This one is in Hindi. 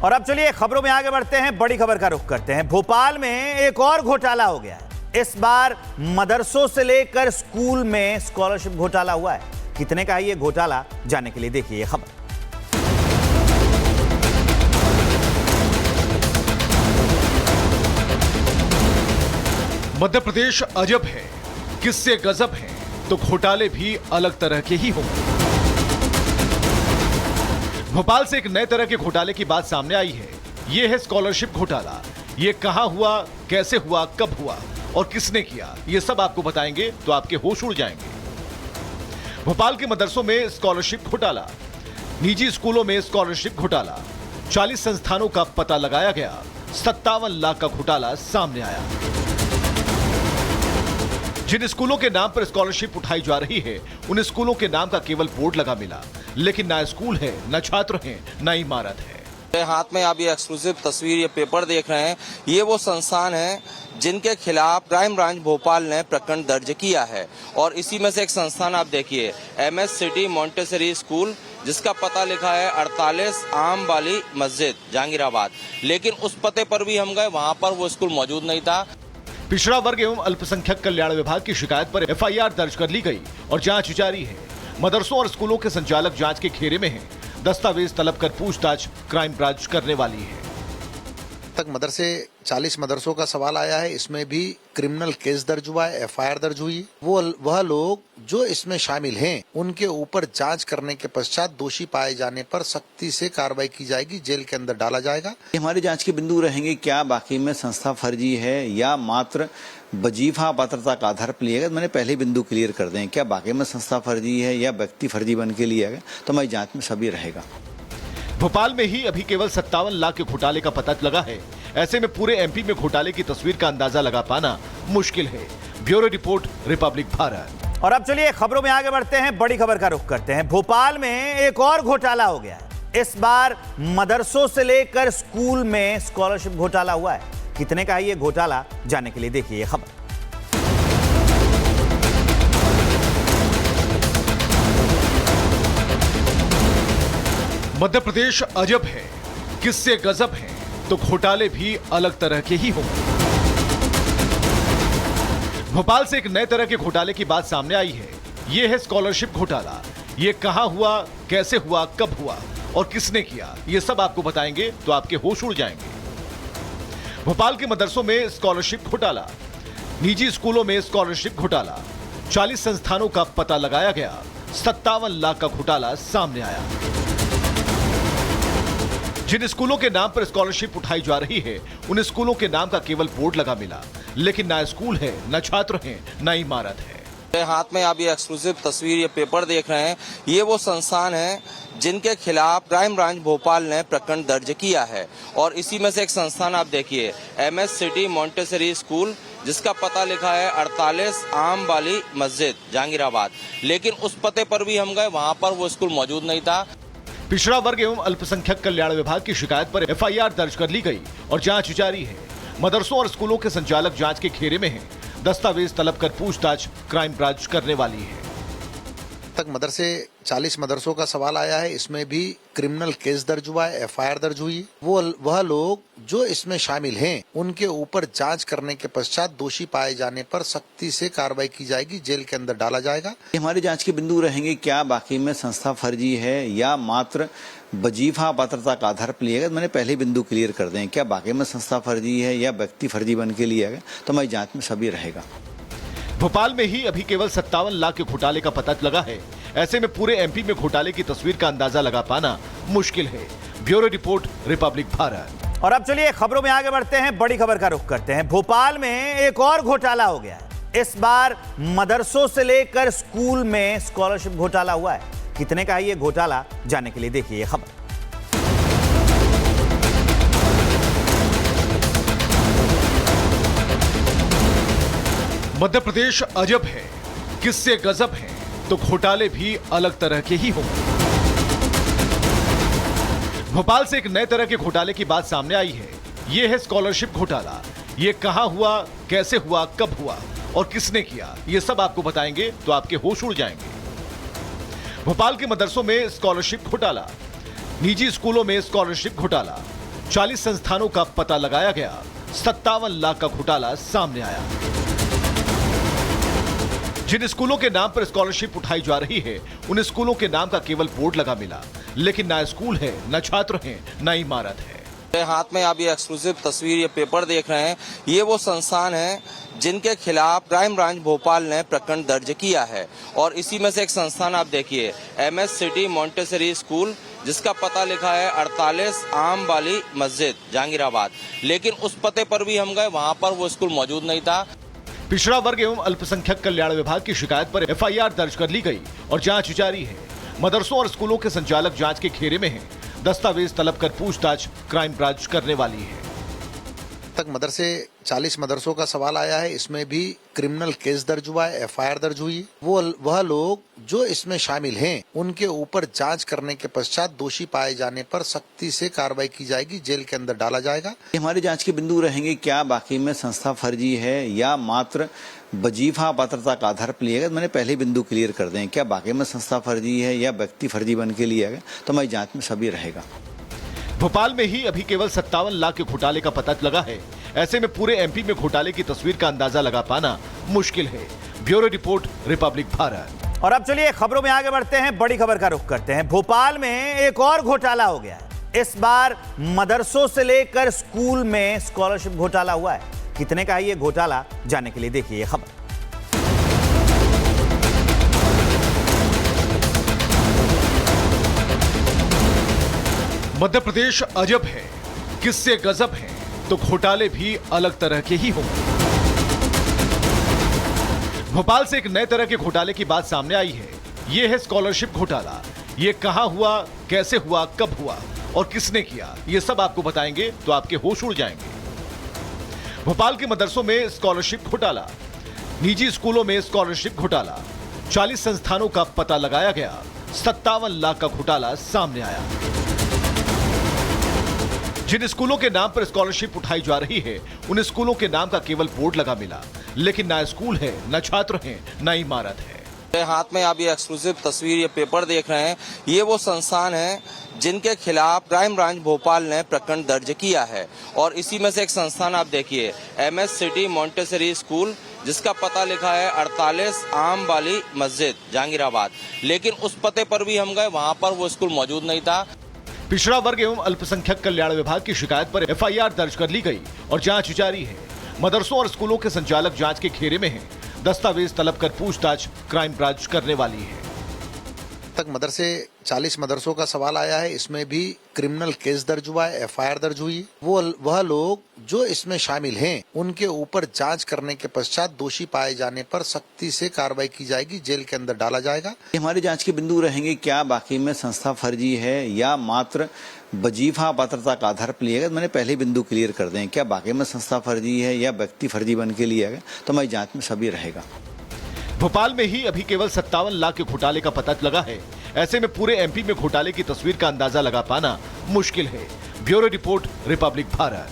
और अब चलिए खबरों में आगे बढ़ते हैं, बड़ी खबर का रुख करते हैं। भोपाल में एक और घोटाला हो गया है। इस बार मदरसों से लेकर स्कूल में स्कॉलरशिप घोटाला हुआ है। कितने का है ये घोटाला, जानने के लिए देखिए ये खबर। मध्य प्रदेश अजब है, किस्से गजब हैं, तो घोटाले भी अलग तरह के ही होंगे। भोपाल से एक नए तरह के घोटाले की बात सामने आई है। यह है स्कॉलरशिप घोटाला। ये कहां हुआ, कैसे हुआ, कब हुआ और किसने किया, ये सब आपको बताएंगे तो आपके होश उड़ जाएंगे। भोपाल के मदरसों में स्कॉलरशिप घोटाला, निजी स्कूलों में स्कॉलरशिप घोटाला, 40 संस्थानों का पता लगाया गया, 57 लाख का घोटाला सामने आया। जिन स्कूलों के नाम पर स्कॉलरशिप उठाई जा रही है, उन स्कूलों के नाम का केवल बोर्ड लगा मिला, लेकिन ना स्कूल है, ना छात्र हैं, ना इमारत है। मेरे हाथ में आप ये एक्सक्लूसिव तस्वीर, ये पेपर देख रहे हैं, ये वो संस्थान है जिनके खिलाफ क्राइम ब्रांच भोपाल ने प्रकरण दर्ज किया है। और इसी में से एक संस्थान आप देखिए, MS सिटी मॉन्टेसरी स्कूल, जिसका पता लिखा है 48 आम वाली मस्जिद जहांगीराबाद। लेकिन उस पते पर भी हम गए, वहां पर वो स्कूल मौजूद नहीं था। पिछड़ा वर्ग एवं अल्पसंख्यक कल्याण विभाग की शिकायत पर FIR दर्ज कर ली गई और जांच जारी है। मदरसों और स्कूलों के संचालक जांच के घेरे में हैं। दस्तावेज तलब कर पूछताछ क्राइम ब्रांच करने वाली है। तक मदरसे 40 मदरसों का सवाल आया है। इसमें भी क्रिमिनल केस दर्ज हुआ है, FIR दर्ज हुई। वह लोग जो इसमें शामिल हैं, उनके ऊपर जांच करने के पश्चात दोषी पाए जाने पर सख्ती से कार्रवाई की जाएगी, जेल के अंदर डाला जाएगा। हमारी जांच के बिंदु रहेंगे, क्या वाकई में संस्था फर्जी है या मात्र वजीफा पात्रता का आधार पर लिया गया। मैंने पहले बिंदु क्लियर कर दें, क्या वाकई में संस्था फर्जी है या व्यक्ति फर्जी बन के लिया गया, तो हमारी जांच में सभी रहेगा। भोपाल में ही अभी केवल 57 लाख के घोटाले का पता लगा है। ऐसे में पूरे MP में घोटाले की तस्वीर का अंदाजा लगा पाना मुश्किल है। Bureau report, Republic Bharat. और अब चलिए खबरों में आगे बढ़ते हैं, बड़ी खबर का रुख करते हैं। भोपाल में एक और घोटाला हो गया है। इस बार मदरसों से लेकर स्कूल में स्कॉलरशिप घोटाला हुआ है। कितने का है ये घोटाला, जानने के लिए देखिए ये खबर। मध्य प्रदेश अजब है, किस्से गजब हैं, तो घोटाले भी अलग तरह के ही होंगे। भोपाल से एक नए तरह के घोटाले की बात सामने आई है। यह है स्कॉलरशिप घोटाला। ये कहां हुआ, कैसे हुआ, कब हुआ और किसने किया, ये सब आपको बताएंगे तो आपके होश उड़ जाएंगे। भोपाल के मदरसों में स्कॉलरशिप घोटाला, निजी स्कूलों में स्कॉलरशिप घोटाला, 40 संस्थानों का पता लगाया गया, 57 लाख का घोटाला सामने आया। जिन स्कूलों के नाम पर स्कॉलरशिप उठाई जा रही है, उन स्कूलों के नाम का केवल बोर्ड लगा मिला, लेकिन ना स्कूल है, ना छात्र हैं, ना इमारत है। मेरे हाथ में आप ये एक्सक्लूसिव तस्वीर, ये पेपर देख रहे हैं, ये वो संस्थान है जिनके खिलाफ क्राइम ब्रांच भोपाल ने प्रकरण दर्ज किया है। और इसी में से एक संस्थान आप देखिए, MS सिटी मॉन्टेसरी स्कूल, जिसका पता लिखा है 48 आम वाली मस्जिद जहांगीराबाद। लेकिन उस पते पर भी हम गए, वहां पर वो स्कूल मौजूद नहीं था। पिछड़ा वर्ग एवं अल्पसंख्यक कल्याण विभाग की शिकायत पर FIR दर्ज कर ली गई और जांच जारी है। मदरसों और स्कूलों के संचालक जांच के घेरे में हैं। दस्तावेज तलब कर पूछताछ क्राइम ब्रांच करने वाली है। तक मदरसे 40 मदरसों का सवाल आया है। इसमें भी क्रिमिनल केस दर्ज हुआ है, FIR दर्ज हुई। वह लोग जो इसमें शामिल हैं, उनके ऊपर जांच करने के पश्चात दोषी पाए जाने पर सख्ती से कार्रवाई की जाएगी, जेल के अंदर डाला जाएगा। हमारी जांच के बिंदु रहेंगे, क्या वाकई में संस्था फर्जी है या मात्र वजीफा पात्रता का आधार पर लिया गया। मैंने पहले बिंदु क्लियर कर दें, क्या वाकई में संस्था फर्जी है या व्यक्ति फर्जी बन के लिया गया, तो हमारी जांच में सभी रहेगा। भोपाल में ही अभी केवल 57 लाख के घोटाले का पता लगा है। ऐसे में पूरे MP में घोटाले की तस्वीर का अंदाजा लगा पाना मुश्किल है। Bureau report, Republic Bharat. और अब चलिए खबरों में आगे बढ़ते हैं, बड़ी खबर का रुख करते हैं। भोपाल में एक और घोटाला हो गया है। इस बार मदरसों से लेकर स्कूल में स्कॉलरशिप घोटाला हुआ है। कितने का है ये घोटाला, जानने के लिए देखिए ये खबर। मध्य प्रदेश अजब है, किस्से गजब हैं, तो घोटाले भी अलग तरह के ही होंगे। भोपाल से एक नए तरह के घोटाले की बात सामने आई है। यह है स्कॉलरशिप घोटाला। ये कहां हुआ, कैसे हुआ, कब हुआ और किसने किया, ये सब आपको बताएंगे तो आपके होश उड़ जाएंगे। भोपाल के मदरसों में स्कॉलरशिप घोटाला, निजी स्कूलों में स्कॉलरशिप घोटाला, 40 संस्थानों का पता लगाया गया, 57 लाख का घोटाला सामने आया। जिन स्कूलों के नाम पर स्कॉलरशिप उठाई जा रही है, उन स्कूलों के नाम का केवल बोर्ड लगा मिला, लेकिन ना स्कूल है, ना छात्र हैं, ना इमारत है। मेरे हाथ में आप ये एक्सक्लूसिव तस्वीर, ये पेपर देख रहे हैं, ये वो संस्थान है जिनके खिलाफ क्राइम ब्रांच भोपाल ने प्रकरण दर्ज किया है। और इसी में से एक संस्थान आप देखिए, MS सिटी मॉन्टेसरी स्कूल, जिसका पता लिखा है 48 आम वाली मस्जिद, जहांगीराबाद। लेकिन उस पते पर भी हम गए, वहां पर वो स्कूल मौजूद नहीं था। पिछड़ा वर्ग एवं अल्पसंख्यक कल्याण विभाग की शिकायत पर FIR दर्ज कर ली गई और जांच जारी है। मदरसों और स्कूलों के संचालक जांच के घेरे में हैं। दस्तावेज तलब कर पूछताछ क्राइम ब्रांच करने वाली है। तक मदरसे 40 मदरसों का सवाल आया है, इसमें भी क्रिमिनल केस दर्ज हुआ है, FIR दर्ज हुई है। वह लोग जो इसमें शामिल हैं, उनके ऊपर जांच करने के पश्चात दोषी पाए जाने पर सख्ती से कार्रवाई की जाएगी, जेल के अंदर डाला जाएगा। हमारी जांच के बिंदु रहेंगे, क्या वाकई में संस्था फर्जी है या मात्र वजीफा पात्रता का आधार पर लिया गया। मैंने पहले बिंदु क्लियर कर दें, क्या वाकई में संस्था फर्जी है या व्यक्ति फर्जी बन के लिया गया, तो हमारी जांच में सभी रहेगा। भोपाल में ही अभी केवल 57 लाख के घोटाले का पता लगा है। ऐसे में पूरे MP में घोटाले की तस्वीर का अंदाजा लगा पाना मुश्किल है। Bureau report, Republic Bharat. और अब चलिए खबरों में आगे बढ़ते हैं, बड़ी खबर का रुख करते हैं। भोपाल में एक और घोटाला हो गया है। इस बार मदरसों से लेकर स्कूल में स्कॉलरशिप घोटाला हुआ है। कितने का है ये घोटाला, जानने के लिए देखिए ये खबर। मध्य प्रदेश अजब है, किस्से गजब हैं, तो घोटाले भी अलग तरह के ही होंगे। भोपाल से एक नए तरह के घोटाले की बात सामने आई है। यह है स्कॉलरशिप घोटाला। ये कहां हुआ, कैसे हुआ, कब हुआ और किसने किया, ये सब आपको बताएंगे तो आपके होश उड़ जाएंगे। भोपाल के मदरसों में स्कॉलरशिप घोटाला, निजी स्कूलों में स्कॉलरशिप घोटाला, 40 संस्थानों का पता लगाया गया, 57 लाख का घोटाला सामने आया। जिन स्कूलों के नाम पर स्कॉलरशिप उठाई जा रही है, उन स्कूलों के नाम का केवल बोर्ड लगा मिला, लेकिन ना स्कूल है, ना छात्र हैं, ना इमारत है। मेरे हाथ में आप ये एक्सक्लूसिव तस्वीर, ये पेपर देख रहे हैं, ये वो संस्थान है जिनके खिलाफ क्राइम ब्रांच भोपाल ने प्रकरण दर्ज किया है। और इसी में से एक संस्थान आप देखिए, MS सिटी मॉन्टेसरी स्कूल, जिसका पता लिखा है 48 आम वाली मस्जिद, जहांगीराबाद। लेकिन उस पते पर भी हम गए, वहां पर वो स्कूल मौजूद नहीं था। पिछड़ा वर्ग एवं अल्पसंख्यक कल्याण विभाग की शिकायत पर FIR दर्ज कर ली गई और जांच जारी है। मदरसों और स्कूलों के संचालक जांच के घेरे में हैं। दस्तावेज तलब कर पूछताछ क्राइम ब्रांच करने वाली है। तक मदरसे 40 मदरसों का सवाल आया है, इसमें भी क्रिमिनल केस दर्ज हुआ है, FIR दर्ज हुई है। वह लोग जो इसमें शामिल हैं, उनके ऊपर जांच करने के पश्चात दोषी पाए जाने पर सख्ती से कार्रवाई की जाएगी, जेल के अंदर डाला जाएगा। हमारी जांच के बिंदु रहेंगे, क्या वाकई में संस्था फर्जी है या मात्र वजीफा पात्रता का आधार पर लिया गया। मैंने पहले बिंदु क्लियर कर दें, क्या वाकई में संस्था फर्जी है या व्यक्ति फर्जी बन के लिया गया, तो हमारी जांच में सभी रहेगा। भोपाल में ही अभी केवल 57 लाख के घोटाले का पता लगा है। ऐसे में पूरे MP में घोटाले की तस्वीर का अंदाजा लगा पाना मुश्किल है। Bureau report, Republic Bharat.